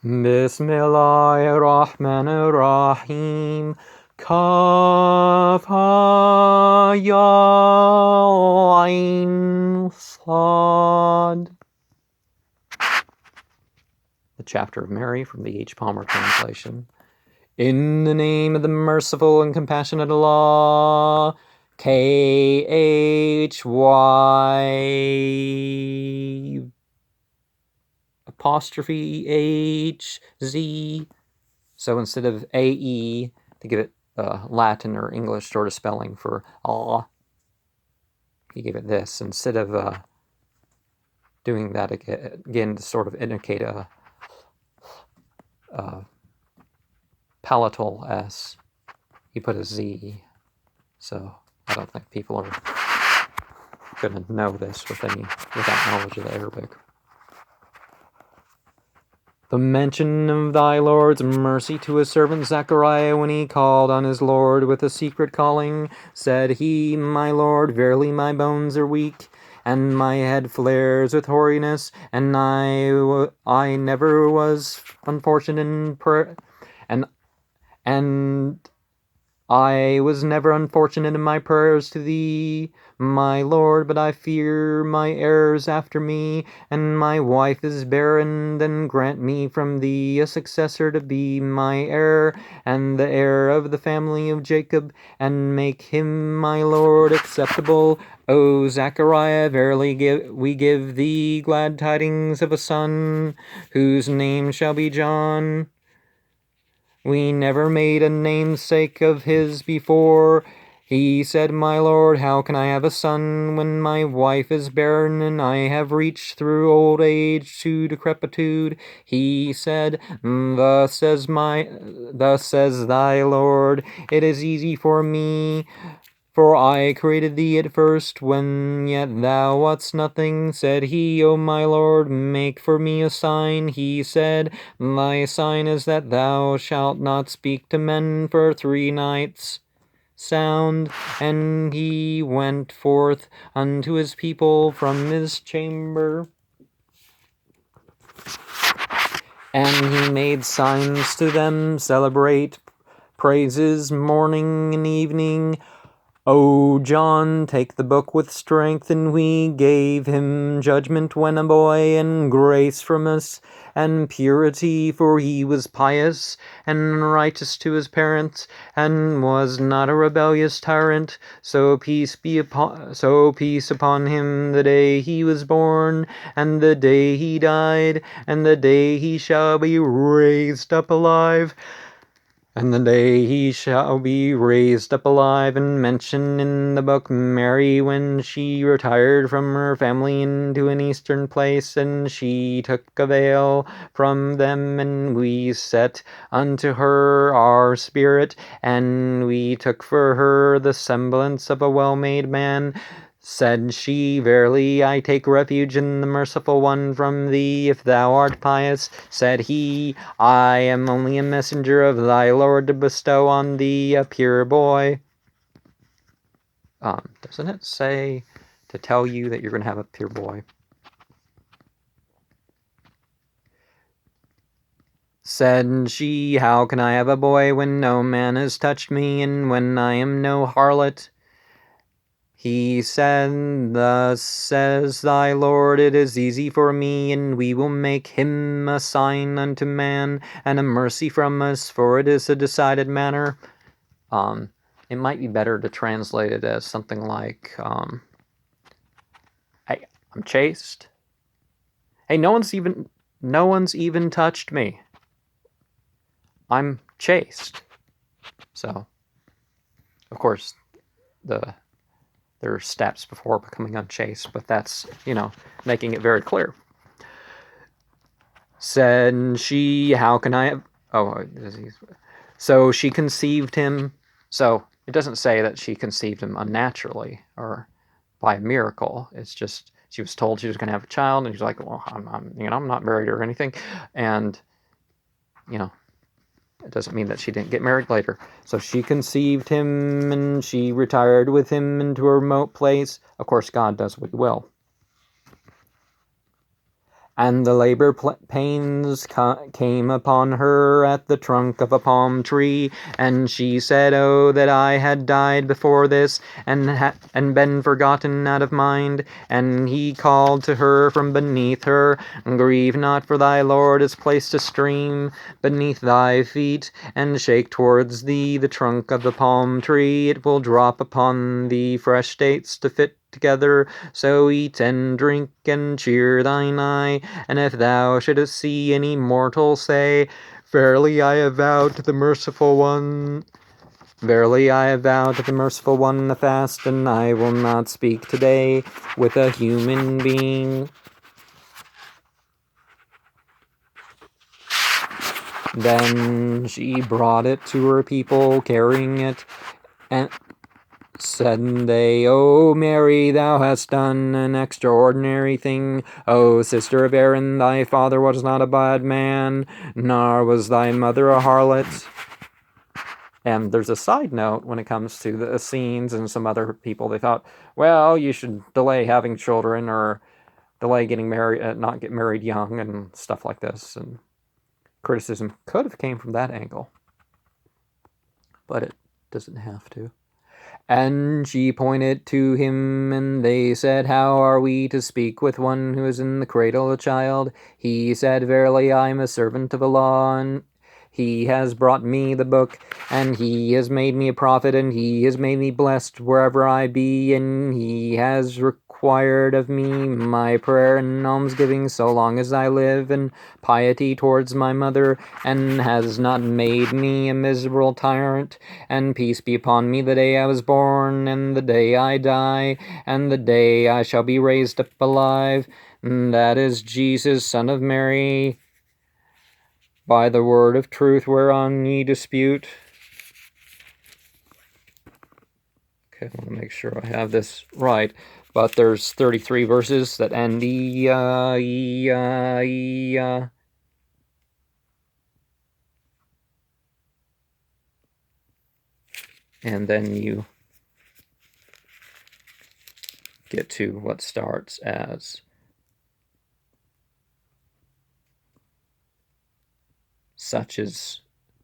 Bismillahirrahmanirrahim. Kaf ha ya ain sad. The chapter of Mary from the H. Palmer translation. In the name of the merciful and compassionate Allah. K-H-Y apostrophe H-Z. So instead of A-E, to give it Latin or English sort of spelling for Allah, he gave it this. Instead of doing that again to sort of indicate a palatal S, he put a Z. So I don't think people are going to know this without knowledge of the Arabic. The mention of thy Lord's mercy to his servant Zechariah when he called on his Lord with a secret calling, said he, My Lord, verily my bones are weak, and my head flares with hoariness, and I never was unfortunate in prayer, and I was never unfortunate in my prayers to thee, my Lord, but I fear my heirs after me, and my wife is barren. Then grant me from thee a successor to be my heir, and the heir of the family of Jacob, and make him, my Lord, acceptable. O Zechariah, verily we give thee glad tidings of a son, whose name shall be John. We never made a namesake of his before. He said, My Lord, how can I have a son when my wife is barren and I have reached through old age to decrepitude? He said, Thus says thy Lord, it is easy for me, for I created thee at first, when yet thou wast nothing. Said he, O my Lord, make for me a sign. He said, Thy sign is that thou shalt not speak to men for 3 nights sound. And he went forth unto his people from his chamber, and he made signs to them, celebrate praises morning and evening. O John, take the book with strength, and we gave him judgment when a boy, and grace from us, and purity, for he was pious and righteous to his parents, and was not a rebellious tyrant. So peace upon him the day he was born, and the day he died, and the day he shall be raised up alive. And the day he shall be raised up alive, and mention in the book Mary when she retired from her family into an eastern place, and she took a veil from them, and we set unto her our spirit, and we took for her the semblance of a well-made man. Said she, Verily I take refuge in the merciful one from thee, if thou art pious. Said he, I am only a messenger of thy Lord to bestow on thee a pure boy. Doesn't it say to tell you that you're going to have a pure boy? Said she, How can I have a boy when no man has touched me, and when I am no harlot? He said, Thus says thy Lord, it is easy for me, and we will make him a sign unto man, and a mercy from us, for it is a decided matter. It might be better to translate it as something like, hey, I'm chaste. Hey, no one's even touched me. I'm chaste. So, of course, there are steps before becoming unchaste, but that's, making it very clear. Said she, How can I have... So she conceived him. So it doesn't say that she conceived him unnaturally or by a miracle. It's just she was told she was going to have a child, and she's like, well, I'm not married or anything. And, it doesn't mean that she didn't get married later. So she conceived him, and she retired with him into a remote place. Of course, God does what he will. And the labor pains came upon her at the trunk of a palm tree, and she said, "Oh, that I had died before this, and been forgotten out of mind." And he called to her from beneath her, "Grieve not, for thy Lord has placed a stream beneath thy feet, and shake towards thee the trunk of the palm tree. It will drop upon thee fresh dates to fit together, so eat and drink and cheer thine eye. And if thou shouldst see any mortal say, Verily I have vowed to the merciful one a fast, and I will not speak today with a human being." Then she brought it to her people, carrying it, and said they, "O Mary, thou hast done an extraordinary thing. O sister of Aaron, thy father was not a bad man, nor was thy mother a harlot." And there's a side note when it comes to the Essenes and some other people. They thought, well, you should delay having children or delay getting married, not get married young and stuff like this. And criticism could have came from that angle, but it doesn't have to. And she pointed to him, and they said, "How are we to speak with one who is in the cradle a child?" He said, "Verily I am a servant of Allah, and he has brought me the book, and he has made me a prophet, and he has made me blessed wherever I be, and he has required of me my prayer and almsgiving so long as I live, and piety towards my mother, and has not made me a miserable tyrant. And peace be upon me the day I was born, and the day I die, and the day I shall be raised up alive. And that is Jesus, son of Mary, by the word of truth whereon ye dispute." Okay, I want to make sure I have this right. But there's 33 verses that end and then you get to what starts as "Such is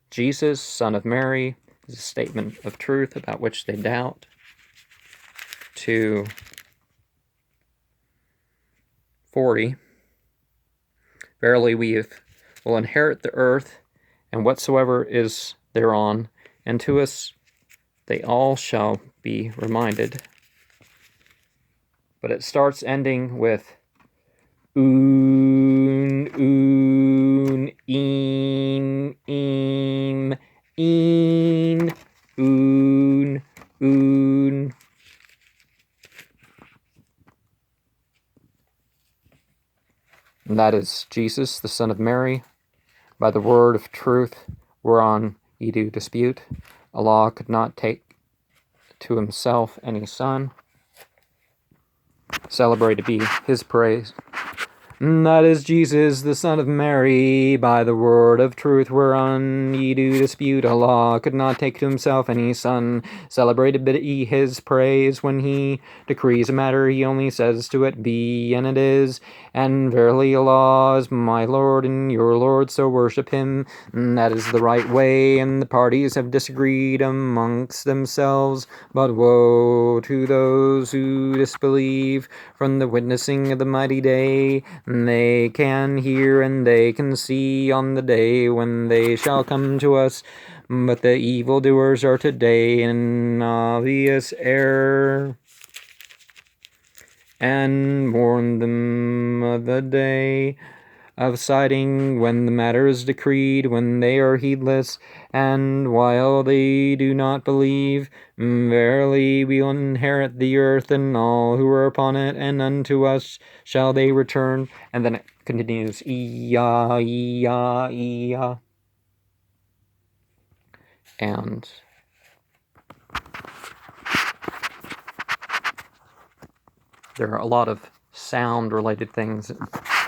Jesus, son of Mary," is a statement of truth about which they doubt, to 40, "Verily we will inherit the earth, and whatsoever is thereon, and to us they all shall be reminded." But it starts ending with "een, een, een, een." And that is Jesus, the son of Mary, by the word of truth whereon ye do dispute. Allah could not take to himself any son. Celebrate to be his praise. And that is Jesus, the son of Mary, by the word of truth whereon ye do dispute. Allah could not take to himself any son. Celebrated be his praise. When he decrees a matter, he only says to it, "Be," and it is. And verily Allah is my Lord and your Lord, so worship him. And that is the right way, and the parties have disagreed amongst themselves. But woe to those who disbelieve from the witnessing of the mighty day. They can hear and they can see on the day when they shall come to us. But the evildoers are today in obvious error. And warn them of the day of siding when the matter is decreed, when they are heedless, and while they do not believe. Verily we will inherit the earth and all who are upon it, and unto us shall they return. And then it continues, Iya, Iya, Iya. And there are a lot of sound-related things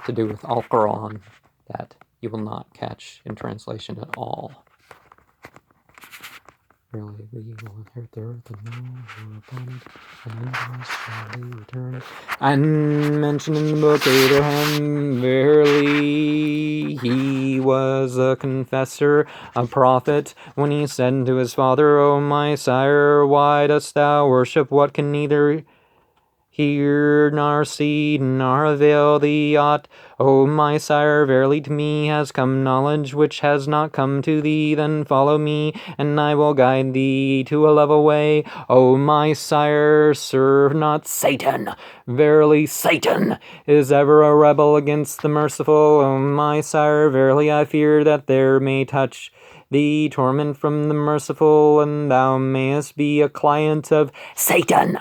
to do with Al-Quran that you will not catch in translation at all. Verily we will inherit the earth, and all who are upon it, and into us shall they return. And mentioned in the book Abraham, verily he was a confessor, a prophet, when he said to his father, O my sire, why dost thou worship what can neither hear nor see nor avail thee aught? O my sire, verily to me has come knowledge which has not come to thee. Then follow me, and I will guide thee to a level way. O my sire, serve not Satan. Verily Satan is ever a rebel against the merciful. O my sire, verily I fear that there may touch thee torment from the merciful, and thou mayest be a client of Satan.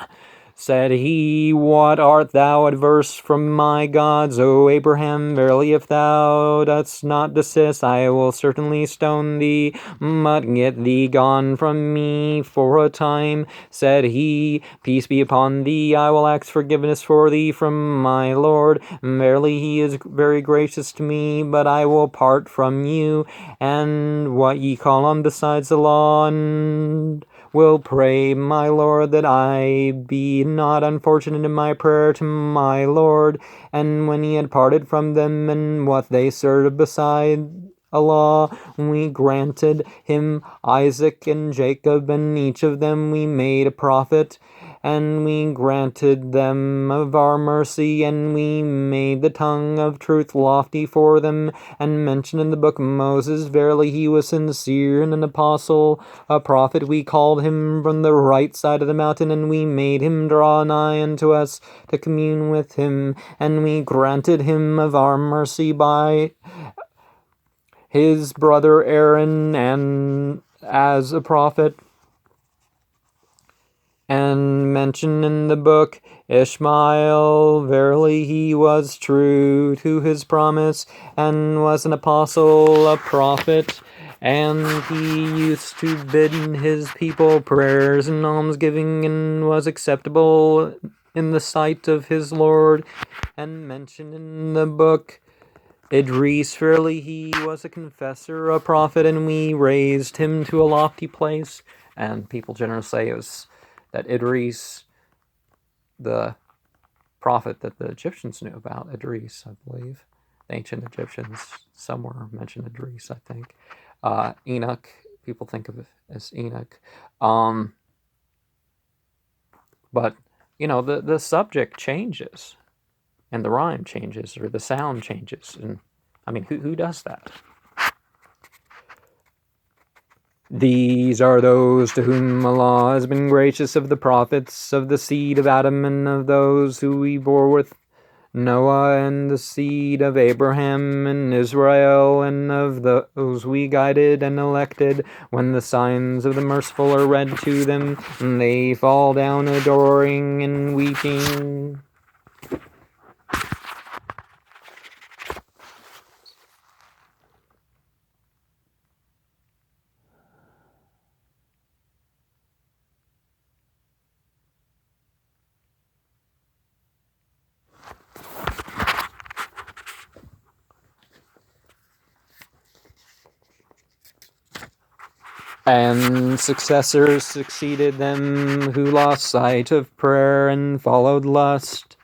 Said he, What art thou averse from my gods, O Abraham? Verily, if thou dost not desist, I will certainly stone thee, but get thee gone from me for a time. Said he, Peace be upon thee, I will ask forgiveness for thee from my Lord. Verily, he is very gracious to me, but I will part from you, and what ye call on besides the law, and will pray, my Lord, that I be not unfortunate in my prayer to my Lord. And when he had parted from them, and what they served beside Allah, we granted him Isaac and Jacob, and each of them we made a prophet. And we granted them of our mercy, and we made the tongue of truth lofty for them, and mentioned in the book of Moses, verily he was sincere and an apostle, a prophet. We called him from the right side of the mountain, and we made him draw nigh unto us to commune with him, and we granted him of our mercy by his brother Aaron, and as a prophet. And mentioned in the book Ishmael, verily he was true to his promise, and was an apostle, a prophet, and he used to bid his people prayers and almsgiving, and was acceptable in the sight of his Lord. And mentioned in the book Idris, verily he was a confessor, a prophet, and we raised him to a lofty place. And people generally say it was that Idris, the prophet that the Egyptians knew about, Idris, I believe. The ancient Egyptians somewhere mentioned Idris, I think. Enoch, people think of it as Enoch. But, the subject changes, and the rhyme changes, or the sound changes. And, who does that? These are those to whom Allah has been gracious, of the prophets of the seed of Adam, and of those who we bore with Noah, and the seed of Abraham and Israel, and of those we guided and elected. When the signs of the merciful are read to them, they fall down adoring and weeping. And successors succeeded them, who lost sight of prayer and followed lust.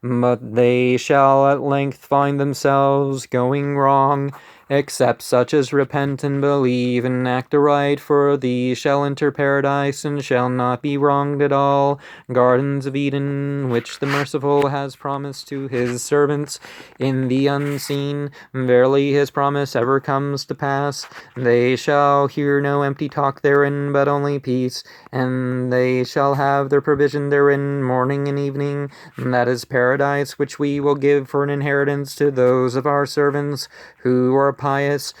But they shall at length find themselves going wrong, except such as repent and believe and act aright, for these shall enter paradise and shall not be wronged at all. Gardens of Eden, which the merciful has promised to his servants in the unseen. Verily his promise ever comes to pass. They shall hear no empty talk therein, but only peace, and they shall have their provision therein morning and evening. And that is paradise, which we will give for an inheritance to those of our servants who are pious.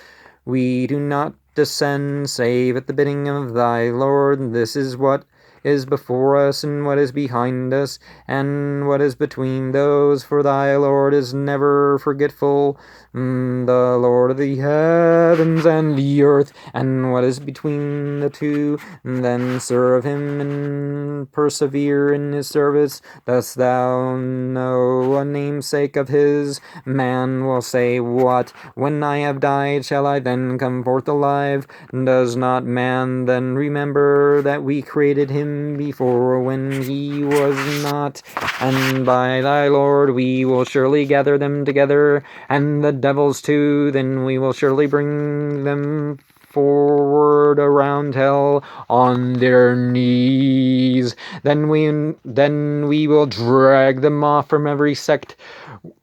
We do not descend save at the bidding of thy Lord. This is what is before us, and what is behind us, and what is between those, for thy Lord is never forgetful, the Lord of the heavens and the earth, and what is between the two. Then serve him and persevere in his service. Dost thou know a namesake of his? Man will say, what? When I have died, shall I then come forth alive? Does not man then remember that we created him before, when he was not? And by thy Lord we will surely gather them together, and the devils too. Then we will surely bring them forward around hell on their knees. Then we will drag them off from every sect.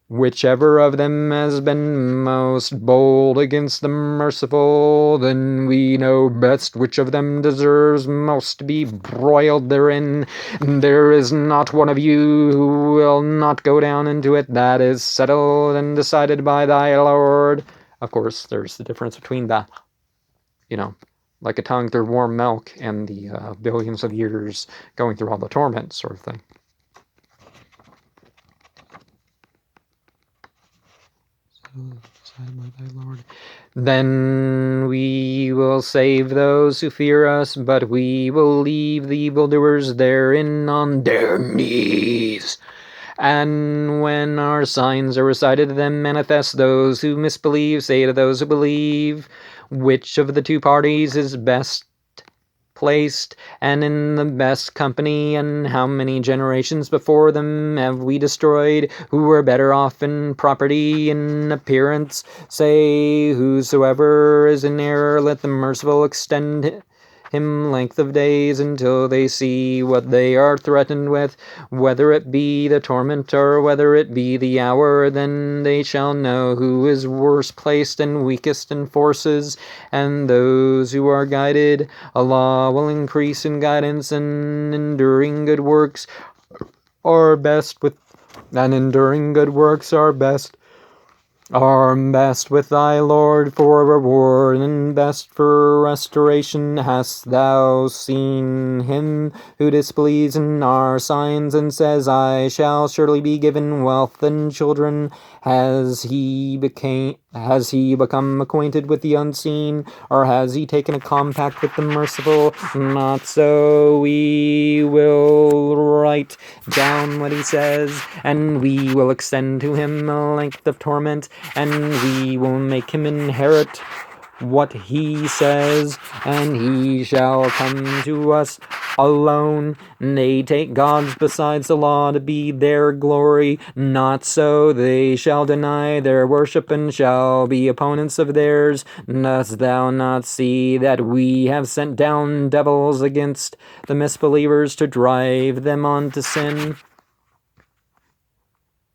Whichever of them has been most bold against the merciful, then we know best which of them deserves most to be broiled therein. There is not one of you who will not go down into it. That is settled and decided by thy Lord. Of course, there's the difference between the, like a tongue through warm milk, and the billions of years going through all the torment sort of thing. Then we will save those who fear us, but we will leave the evildoers therein on their knees. And when our signs are recited to them, manifest those who misbelieve, say to those who believe, which of the two parties is best placed and in the best company, and how many generations before them have we destroyed, who were better off in property and appearance? Say, whosoever is in error, let the merciful extend him length of days until they see what they are threatened with, whether it be the torment or whether it be the hour. Then they shall know who is worst placed and weakest in forces, and those who are guided. Allah will increase in guidance, and enduring good works are best with with thy Lord for reward, and best for restoration. Hast thou seen him who displeases in our signs, and says, I shall surely be given wealth and children? Has he become acquainted with the unseen, or has he taken a compact with the merciful? Not so. We will write down what he says, and we will extend to him a length of torment, and we will make him inherit what he says, and he shall come to us alone. They take gods besides Allah to be their glory. Not so. They shall deny their worship and shall be opponents of theirs. Dost thou not see that we have sent down devils against the misbelievers to drive them on to sin?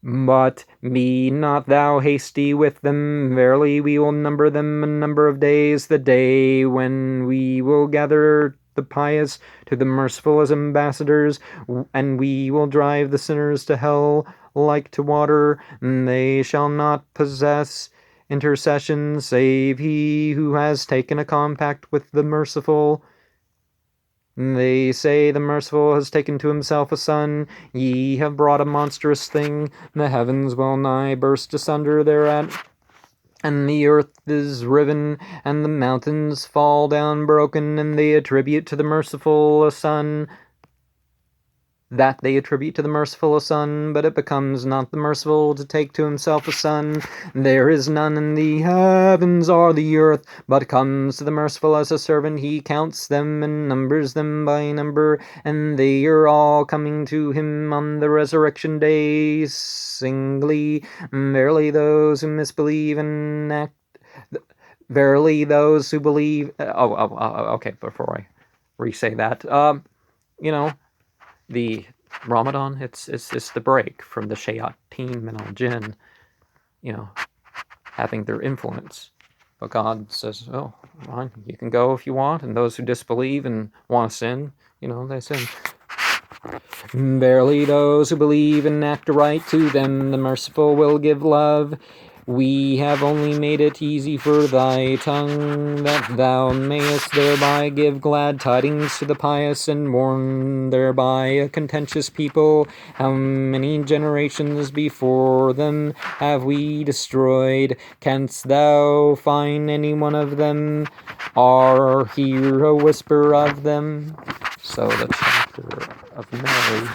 But be not thou hasty with them. Verily we will number them a number of days, the day when we will gather the pious to the merciful as ambassadors, and we will drive the sinners to hell like to water. They shall not possess intercession save he who has taken a compact with the merciful. They say the merciful has taken to himself a son. Ye have brought a monstrous thing. The heavens well nigh burst asunder thereat, and the earth is riven, and the mountains fall down broken, and they attribute to the merciful a son. But it becomes not the merciful to take to himself a son. There is none in the heavens or the earth, but comes to the merciful as a servant. He counts them and numbers them by number, and they are all coming to him on the resurrection day singly. Verily those who misbelieve and act... Verily those who believe... Okay, before I re-say that, the Ramadan, it's the break from the shayateen min al-jinn, having their influence. But God says, oh, fine, you can go if you want, and those who disbelieve and want to sin, they sin. Verily those who believe and act right, to them the merciful will give love. We have only made it easy for thy tongue, that thou mayest thereby give glad tidings to the pious, and warn thereby a contentious people. How many generations before them have we destroyed? Canst thou find any one of them, or hear a whisper of them? So the chapter of Mary,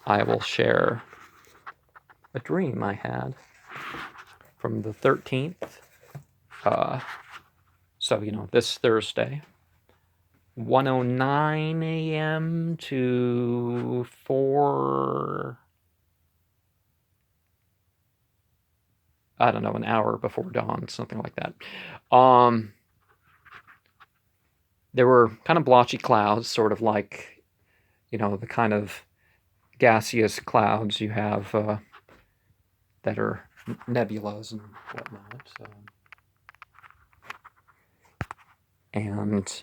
I will share a dream I had from the 13th. So, this Thursday, 1:09 a.m. to 4, I don't know, an hour before dawn, something like that. There were kind of blotchy clouds, sort of like, the kind of gaseous clouds you have that are nebulas and whatnot. And,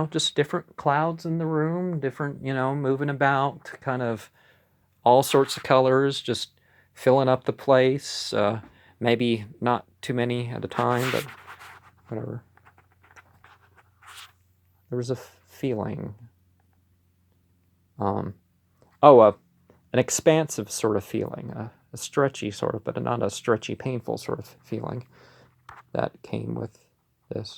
just different clouds in the room, different, moving about, kind of all sorts of colors, just filling up the place. Maybe not too many at a time, but whatever. There was a feeling. An expansive sort of feeling, a stretchy sort of, but not a stretchy, painful sort of feeling that came with this.